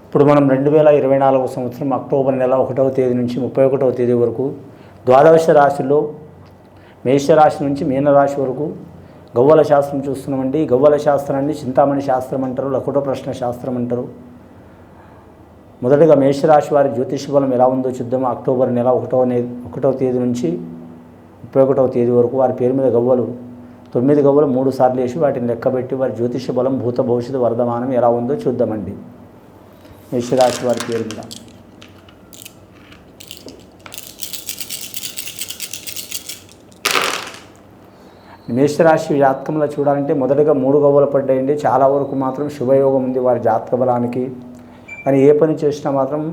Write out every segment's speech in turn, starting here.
ఇప్పుడు మనం 2024 సంవత్సరం అక్టోబర్ నెల 1వ తేదీ నుంచి 31వ తేదీ వరకు ద్వాదశ రాశిలో మేషరాశి నుంచి మీనరాశి వరకు గవ్వల శాస్త్రం చూస్తున్నామండి. గవ్వల శాస్త్రాన్ని చింతామణి శాస్త్రం అంటారు, లకుట ప్రశ్న శాస్త్రం అంటారు. మొదటగా మేషరాశి వారి జ్యోతిష బలం ఎలా ఉందో చూద్దాం. అక్టోబర్ నెల 1వ తేదీ నుంచి 31వ తేదీ వరకు వారి పేరు మీద గవ్వలు 9 గవ్వలు 3 సార్లు వేసి వాటిని లెక్కబెట్టి వారి జ్యోతిష బలం భూత భవిష్యత్తు వర్ధమానం ఎలా ఉందో చూద్దామండి. మేషరాశి వారి పేరు మీద మేషరాశి జాతకంలో చూడాలంటే మొదటగా 3 గవ్వలు పడ్డాయండి. చాలా వరకు మాత్రం శుభయోగం ఉంది వారి జాతక బలానికి. కానీ ఏ పని చేసినా మాత్రం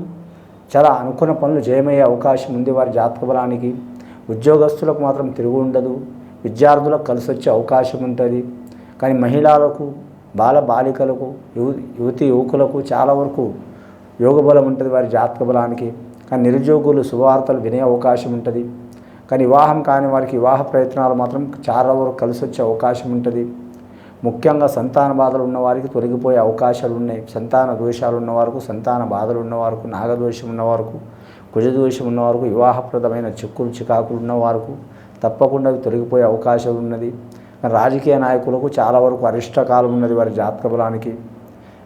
చాలా అనుకున్న పనులు జయమయ్యే అవకాశం ఉంది వారి జాతక బలానికి. ఉద్యోగస్తులకు మాత్రం తిరుగు ఉండదు. విద్యార్థులకు కలిసి వచ్చే అవకాశం ఉంటుంది. కానీ మహిళలకు బాలికలకు యువతి యువకులకు చాలా వరకు యోగ బలం ఉంటుంది వారి జాతక బలానికి. కానీ నిరుద్యోగులు శుభవార్తలు వినే అవకాశం ఉంటుంది. కానీ వివాహం కాని వారికి వివాహ ప్రయత్నాలు మాత్రం చాలా వరకు కలిసి వచ్చే అవకాశం ఉంటుంది. ముఖ్యంగా సంతాన బాధలు ఉన్నవారికి తొలగిపోయే అవకాశాలు ఉన్నాయి. సంతాన దోషాలు ఉన్నవారికి, సంతాన బాధలు ఉన్నవారికి, నాగదోషం ఉన్నవారికి, కుజదోషం ఉన్నవారికి, వివాహప్రదమైన చిక్కులు చికాకులు ఉన్నవారికి తప్పకుండా తొలగిపోయే అవకాశం ఉన్నది. రాజకీయ నాయకులకు చాలా వరకు అరిష్టకాలం ఉన్నది వారి జాతక బలానికి.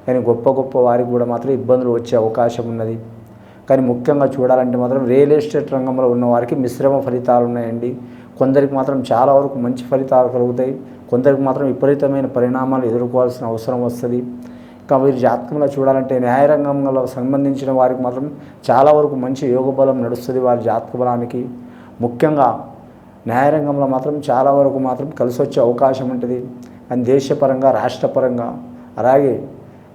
కానీ గొప్ప వారికి కూడా మాత్రం ఇబ్బందులు వచ్చే అవకాశం ఉన్నది. కానీ ముఖ్యంగా చూడాలంటే మాత్రం రియల్ ఎస్టేట్ రంగంలో ఉన్న వారికి మిశ్రమ ఫలితాలు ఉన్నాయండి. కొందరికి మాత్రం చాలా వరకు మంచి ఫలితాలు కలుగుతాయి, కొందరికి మాత్రం విపరీతమైన పరిణామాలు ఎదుర్కోవాల్సిన అవసరం వస్తుంది. ఇంకా వీరి జాతకంలో చూడాలంటే న్యాయరంగంలో సంబంధించిన వారికి మాత్రం చాలా వరకు మంచి యోగ బలం నడుస్తుంది వారి జాతక బలానికి. ముఖ్యంగా న్యాయరంగంలో మాత్రం చాలా వరకు మాత్రం కలిసి వచ్చే అవకాశం ఉంటుంది. కానీ దేశపరంగా రాష్ట్రపరంగా అలాగే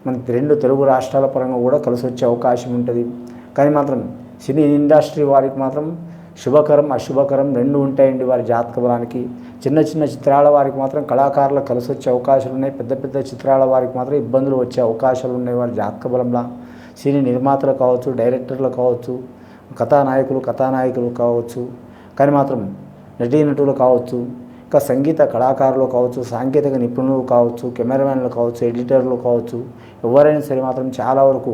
మన 2 తెలుగు రాష్ట్రాల పరంగా కూడా కలిసి వచ్చే అవకాశం ఉంటుంది. కానీ మాత్రం సినీ ఇండస్ట్రీ వారికి మాత్రం శుభకరం అశుభకరం 2 ఉంటాయండి వారి జాతక బలానికి. చిన్న చిత్రాల వారికి మాత్రం కళాకారులకు కలిసి వచ్చే అవకాశాలు ఉన్నాయి. పెద్ద చిత్రాల వారికి మాత్రం ఇబ్బందులు వచ్చే అవకాశాలు ఉన్నాయి వారి జాతక బలంలో. సినీ నిర్మాతలు కావచ్చు, డైరెక్టర్లు కావచ్చు, కథానాయకులు కావచ్చు, కానీ మాత్రం నటీనటులు కావచ్చు, ఇంకా సంగీత కళాకారులు కావచ్చు, సాంకేతిక నిపుణులు కావచ్చు, కెమెరామెన్లు కావచ్చు, ఎడిటర్లు కావచ్చు, ఎవరైనా సరే మాత్రం చాలా వరకు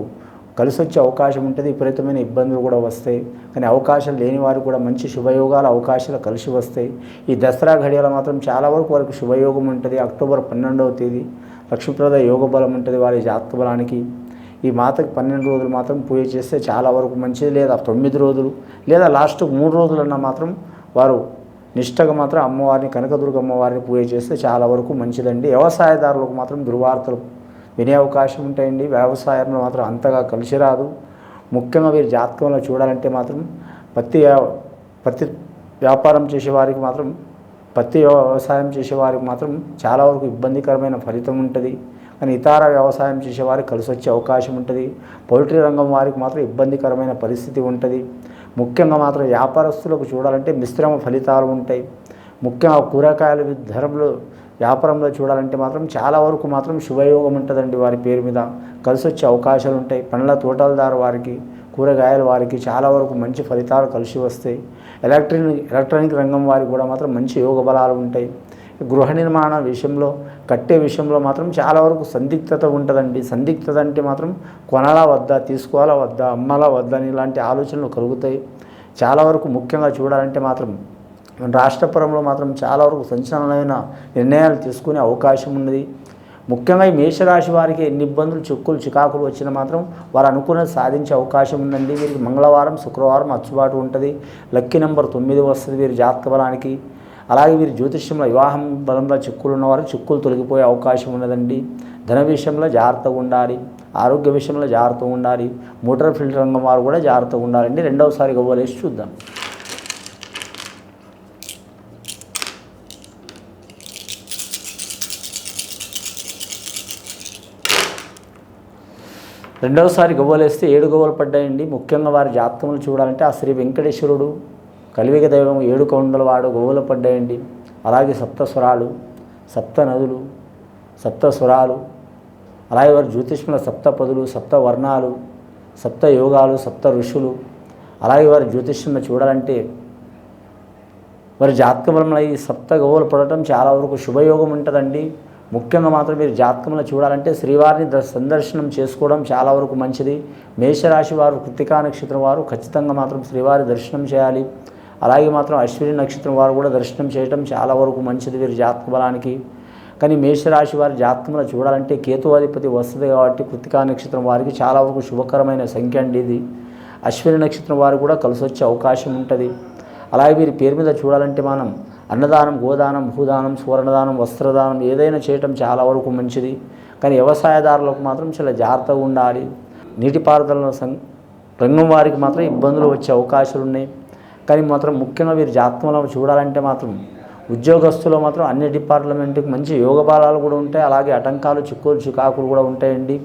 కలిసి వచ్చే అవకాశం ఉంటుంది. విపరీతమైన ఇబ్బందులు కూడా వస్తాయి. కానీ అవకాశాలు లేని వారికి కూడా మంచి శుభయోగాల అవకాశాలు కలిసి వస్తాయి. ఈ దసరా ఘడియలో మాత్రం చాలా వరకు వారికి శుభయోగం ఉంటుంది. అక్టోబర్ 12వ తేదీ లక్ష్మీప్రద యోగ బలం ఉంటుంది వారి జాతక బలానికి. ఈ మాతకి 12 రోజులు మాత్రం పూజ చేస్తే చాలా వరకు మంచిది. లేదా 9 రోజులు లేదా లాస్ట్ 3 రోజులన్నా మాత్రం వారు నిష్టగా మాత్రం అమ్మవారిని, కనకదుర్గ అమ్మవారిని పూజ చేస్తే చాలా వరకు మంచిదండి. వ్యవసాయదారులకు మాత్రం దుర్వార్తలు వినే అవకాశం ఉంటాయండి. వ్యవసాయంలో మాత్రం అంతగా కలిసి రాదు. ముఖ్యంగా వీరి జాతకంలో చూడాలంటే మాత్రం పత్తి వ్యాపారం చేసేవారికి మాత్రం వ్యవసాయం చేసేవారికి మాత్రం చాలా వరకు ఇబ్బందికరమైన ఫలితం ఉంటుంది. కానీ ఇతర వ్యవసాయం చేసేవారికి కలిసి వచ్చే అవకాశం ఉంటుంది. పౌల్ట్రీ రంగం వారికి మాత్రం ఇబ్బందికరమైన పరిస్థితి ఉంటుంది. ముఖ్యంగా మాత్రం వ్యాపారస్తులకు చూడాలంటే మిశ్రమ ఫలితాలు ఉంటాయి. ముఖ్యంగా కూరగాయల ధరలు వ్యాపారంలో చూడాలంటే మాత్రం చాలా వరకు మాత్రం శుభయోగం ఉంటుందండి వారి పేరు మీద. కలిసి వచ్చే అవకాశాలు ఉంటాయి. పండ్ల తోటలదారు వారికి, కూరగాయల వారికి చాలా వరకు మంచి ఫలితాలు కలిసి వస్తాయి. ఎలక్ట్రానిక్ రంగం వారికి కూడా మాత్రం మంచి యోగ బలాలు ఉంటాయి. గృహ నిర్మాణ విషయంలో, కట్టే విషయంలో మాత్రం చాలా వరకు సందిగ్ధత ఉంటుందండి. సందిగ్ధత అంటే మాత్రం కొనాలా వద్దా, తీసుకోవాలా వద్దా, అమ్మాలా వద్దా అని ఇలాంటి ఆలోచనలు కలుగుతాయి. చాలా వరకు ముఖ్యంగా చూడాలంటే మాత్రం రాష్ట్రపరంలో మాత్రం చాలా వరకు సంచలనమైన నిర్ణయాలు తీసుకునే అవకాశం ఉన్నది. ముఖ్యంగా ఈ మేషరాశి వారికి ఎన్ని ఇబ్బందులు, చిక్కులు చికాకులు వచ్చినా మాత్రం వారు అనుకున్నది సాధించే అవకాశం ఉందండి. వీరికి మంగళవారం, శుక్రవారం అచ్చుబాటు ఉంటుంది. లక్కీ నెంబర్ 9 వస్తుంది వీరి జాతక బలానికి. అలాగే వీరి జ్యోతిష్యంలో వివాహం బలంలో చిక్కులు ఉన్నవారు చిక్కులు తొలగిపోయే అవకాశం ఉన్నదండి. ధన విషయంలో జాగ్రత్తగా ఉండాలి. ఆరోగ్య విషయంలో జాగ్రత్తగా ఉండాలి. మోటార్ ఫీల్డ్ రంగం వారు కూడా జాగ్రత్తగా ఉండాలండి. రెండవసారి గవ్వలేసి చూద్దాం. రెండవసారి గవ్వలేస్తే 7 గవ్వలు పడ్డాయండి. ముఖ్యంగా వారి జాతకములు చూడాలంటే ఆ శ్రీ వెంకటేశ్వరుడు కలివిగ దైవం 7 కౌండల వాడు గవ్వలు పడ్డాయండి. అలాగే సప్తస్వరాలు, 7 నదులు, 7 స్వరాలు, అలాగే వారి జ్యోతిష్యంలో 7 పదులు, 7 వర్ణాలు, 7 యోగాలు, 7 ఋషులు. అలాగే వారి జ్యోతిష్యంలో చూడాలంటే వారి జాతక బలంలో ఈ 7 గవ్వలు పడటం చాలా వరకు శుభయోగం ఉంటుందండి. ముఖ్యంగా మాత్రం మీరు జాతకంలో చూడాలంటే శ్రీవారిని సందర్శనం చేసుకోవడం చాలా వరకు మంచిది. మేషరాశి వారు, కృత్తికా నక్షత్రం వారు ఖచ్చితంగా మాత్రం శ్రీవారి దర్శనం చేయాలి. అలాగే మాత్రం అశ్విని నక్షత్రం వారు కూడా దర్శనం చేయడం చాలా వరకు మంచిది వీరి జాతక బలానికి. కానీ మేషరాశి వారి జాతకంలో చూడాలంటే కేతువాధిపతి వస్తుంది కాబట్టి కృత్తికా నక్షత్రం వారికి చాలా వరకు శుభకరమైన సంఖ్య అండి ఇది. అశ్విని నక్షత్రం వారు కూడా కలిసి వచ్చే అవకాశం ఉంటుంది. అలాగే వీరి పేరు మీద చూడాలంటే మనం అన్నదానం, గోదానం, భూదానం, సువర్ణదానం, వస్త్రదానం ఏదైనా చేయటం చాలా వరకు మంచిది. కానీ వ్యవసాయదారులకు మాత్రం చాలా జాగ్రత్తగా ఉండాలి. నీటిపారుదల రంగం వారికి మాత్రం ఇబ్బందులు వచ్చే అవకాశాలు ఉన్నాయి. కానీ మాత్రం ముఖ్యంగా వీరి జాతకంలో చూడాలంటే మాత్రం ఉద్యోగస్తులు మాత్రం అన్ని డిపార్ట్మెంట్కి మంచి యోగ బలాలు కూడా ఉంటాయి. అలాగే ఆటంకాలు, చిక్కులు, చికాకులు కూడా ఉంటాయండి.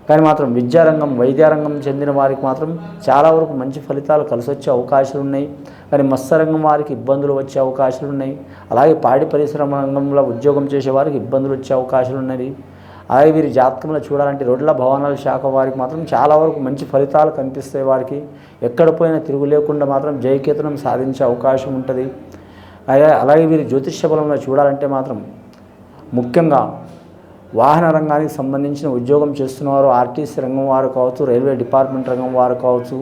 కానీ మాత్రం విద్యారంగం, వైద్యరంగం చెందిన వారికి మాత్రం చాలా వరకు మంచి ఫలితాలు కలిసి వచ్చే అవకాశాలు ఉన్నాయి. కానీ మత్స్యరంగం వారికి ఇబ్బందులు వచ్చే అవకాశాలు ఉన్నాయి. అలాగే పాడి పరిశ్రమ రంగంలో ఉద్యోగం చేసే వారికి ఇబ్బందులు వచ్చే అవకాశాలు ఉన్నాయి. అలాగే వీరి జాతకంలో చూడాలంటే రోడ్ల భవనాల శాఖ వారికి మాత్రం చాలా వరకు మంచి ఫలితాలు కనిపిస్తాయి. వారికి ఎక్కడ పోయినా తిరుగు లేకుండా మాత్రం జయకేతనం సాధించే అవకాశం ఉంటుంది. అలాగే వీరి జ్యోతిష్య బలంలో చూడాలంటే మాత్రం ముఖ్యంగా వాహన రంగానికి సంబంధించిన ఉద్యోగం చేస్తున్నవారు, ఆర్టీసీ రంగం వారు కావచ్చు, రైల్వే డిపార్ట్మెంట్ రంగం వారు కావచ్చు,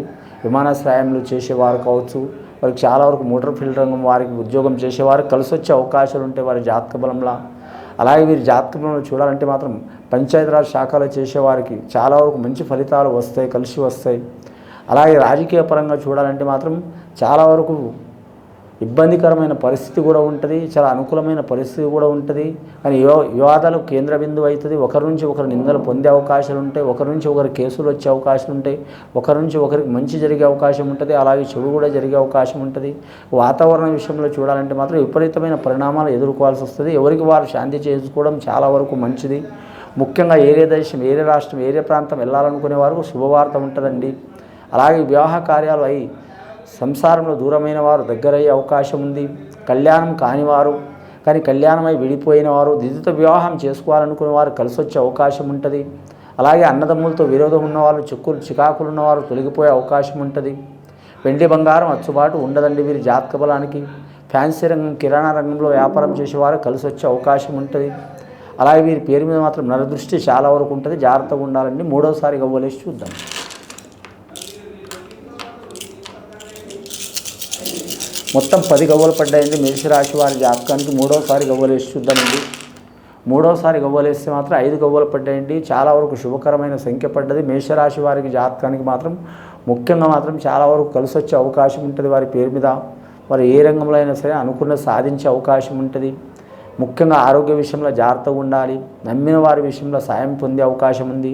విమానాశ్రయంలో చేసేవారు కావచ్చు, వారికి చాలా వరకు మోటార్ ఫీల్డ్ రంగం వారికి ఉద్యోగం చేసేవారికి కలిసి వచ్చే అవకాశాలు ఉంటాయి వారి జాతక బలంలో. అలాగే వీరి జాతక బలంలో చూడాలంటే మాత్రం పంచాయతీరాజ్ శాఖలో చేసేవారికి చాలా వరకు మంచి ఫలితాలు వస్తాయి, కలిసి వస్తాయి. అలాగే రాజకీయ పరంగా చూడాలంటే మాత్రం చాలా వరకు ఇబ్బందికరమైన పరిస్థితి కూడా ఉంటుంది, చాలా అనుకూలమైన పరిస్థితి కూడా ఉంటుంది. కానీ వివాదాలకు కేంద్ర బిందువు అవుతుంది. ఒకరి నుంచి ఒకరు నిందలు పొందే అవకాశాలు ఉంటాయి, ఒకరి నుంచి ఒకరు కేసులు వచ్చే అవకాశాలు ఉంటాయి, ఒకరి నుంచి ఒకరికి మంచి జరిగే అవకాశం ఉంటుంది, అలాగే చెడు కూడా జరిగే అవకాశం ఉంటుంది. వాతావరణ విషయంలో చూడాలంటే మాత్రం విపరీతమైన పరిణామాలు ఎదుర్కోవాల్సి వస్తుంది. ఎవరికి వారు శాంతి చేసుకోవడం చాలా వరకు మంచిది. ముఖ్యంగా ఏరే దేశం, ఏరే రాష్ట్రం, ఏరే ప్రాంతం వెళ్ళాలనుకునే వారికి శుభవార్త ఉంటుందండి. అలాగే వివాహ కార్యాలు అయి సంసారంలో దూరమైన వారు దగ్గరయ్యే అవకాశం ఉంది. కళ్యాణం కానివారు కానీ కళ్యాణమై విడిపోయిన వారు, ద్వితీయ వివాహం చేసుకోవాలనుకునే వారు కలిసి వచ్చే అవకాశం ఉంటుంది. అలాగే అన్నదమ్ములతో విరోధం ఉన్నవారు, చిక్కులు చికాకులు ఉన్నవారు తొలగిపోయే అవకాశం ఉంటుంది. వెండి బంగారం అచ్చుబాటు ఉండదండి వీరి జాతక బలానికి. ఫ్యాన్సీ రంగం, కిరాణా రంగంలో వ్యాపారం చేసేవారు కలిసి వచ్చే అవకాశం ఉంటుంది. అలాగే వీరి పేరు మీద మాత్రం నరదృష్టి చాలా వరకు ఉంటుంది, జాగ్రత్తగా ఉండాలండి. మూడోసారి గవ్వలేసి చూద్దాం. మొత్తం 10 గవ్వలు పడ్డాయండి మేషరాశి వారి జాతకానికి. మూడోసారి గవ్వలేసి చూద్దామండి. మూడోసారి గవ్వలేస్తే మాత్రం 5 గవ్వలు పడ్డాయండి. చాలా వరకు శుభకరమైన సంఖ్య పడ్డది. మేషరాశి వారికి జాతకానికి మాత్రం ముఖ్యంగా మాత్రం చాలా వరకు కలిసి వచ్చే అవకాశం ఉంటుంది. వారి పేరు మీద వారు ఏ రంగంలో అయినా సరే అనుకున్న సాధించే అవకాశం ఉంటుంది. ముఖ్యంగా ఆరోగ్య విషయంలో జాగ్రత్తగా ఉండాలి. నమ్మిన వారి విషయంలో సాయం పొందే అవకాశం ఉంది.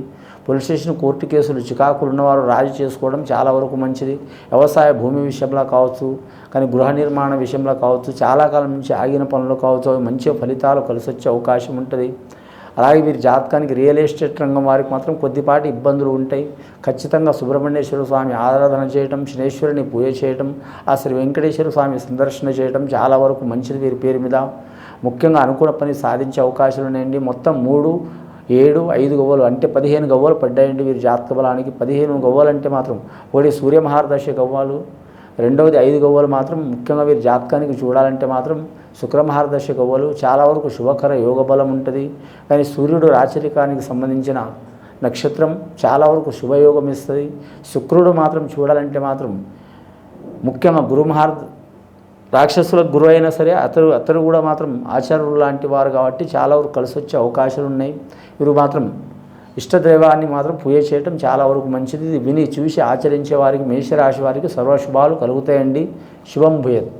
పోలీస్ స్టేషన్, కోర్టు కేసులు, చికాకులు ఉన్నవారు రాజీ చేసుకోవడం చాలా వరకు మంచిది. వ్యవసాయ భూమి విషయంలో కావచ్చు, కానీ గృహ నిర్మాణ విషయంలో కావచ్చు, చాలా కాలం నుంచి ఆగిన పనులు కావచ్చు, అవి మంచి ఫలితాలు కలిసి వచ్చే అవకాశం ఉంటుంది. అలాగే వీరి జాతకానికి రియల్ ఎస్టేట్ రంగం వారికి మాత్రం కొద్దిపాటి ఇబ్బందులు ఉంటాయి. ఖచ్చితంగా సుబ్రహ్మణ్యేశ్వర స్వామి ఆరాధన చేయటం, శనేశ్వరుని పూజ చేయటం, ఆ శ్రీ వెంకటేశ్వర స్వామి సందర్శన చేయటం చాలా వరకు మంచిది వీరి పేరు మీద. ముఖ్యంగా అనుకున్న పని సాధించే అవకాశాలు ఉన్నాయండి. మొత్తం 3, 7, 5 గవ్వలు అంటే 15 గవ్వలు పడ్డాయండి వీరి జాతక బలానికి. 15 గవ్వలు అంటే మాత్రం ఒకటి సూర్యమహారదశ గవ్వలు, రెండవది 5 గవ్వలు మాత్రం ముఖ్యంగా వీరి జాతకానికి చూడాలంటే మాత్రం శుక్రమహారదశ గవ్వలు. చాలా వరకు శుభకర యోగ బలం ఉంటుంది. కానీ సూర్యుడు రాచరికానికి సంబంధించిన నక్షత్రం చాలా వరకు శుభయోగం ఇస్తుంది. శుక్రుడు మాత్రం చూడాలంటే మాత్రం ముఖ్యంగా రాక్షసులకు గురువు అయినా సరే అతడు కూడా మాత్రం ఆచార్యులు లాంటి వారు కాబట్టి చాలా వరకు కలిసి వచ్చే అవకాశాలు ఉన్నాయి. వీరు మాత్రం ఇష్టదైవాన్ని మాత్రం పూజ చేయటం చాలా వరకు మంచిది. విని చూసి ఆచరించే వారికి, మేషరాశి వారికి సర్వశుభాలు కలుగుతాయండి. శుభం భూయత్.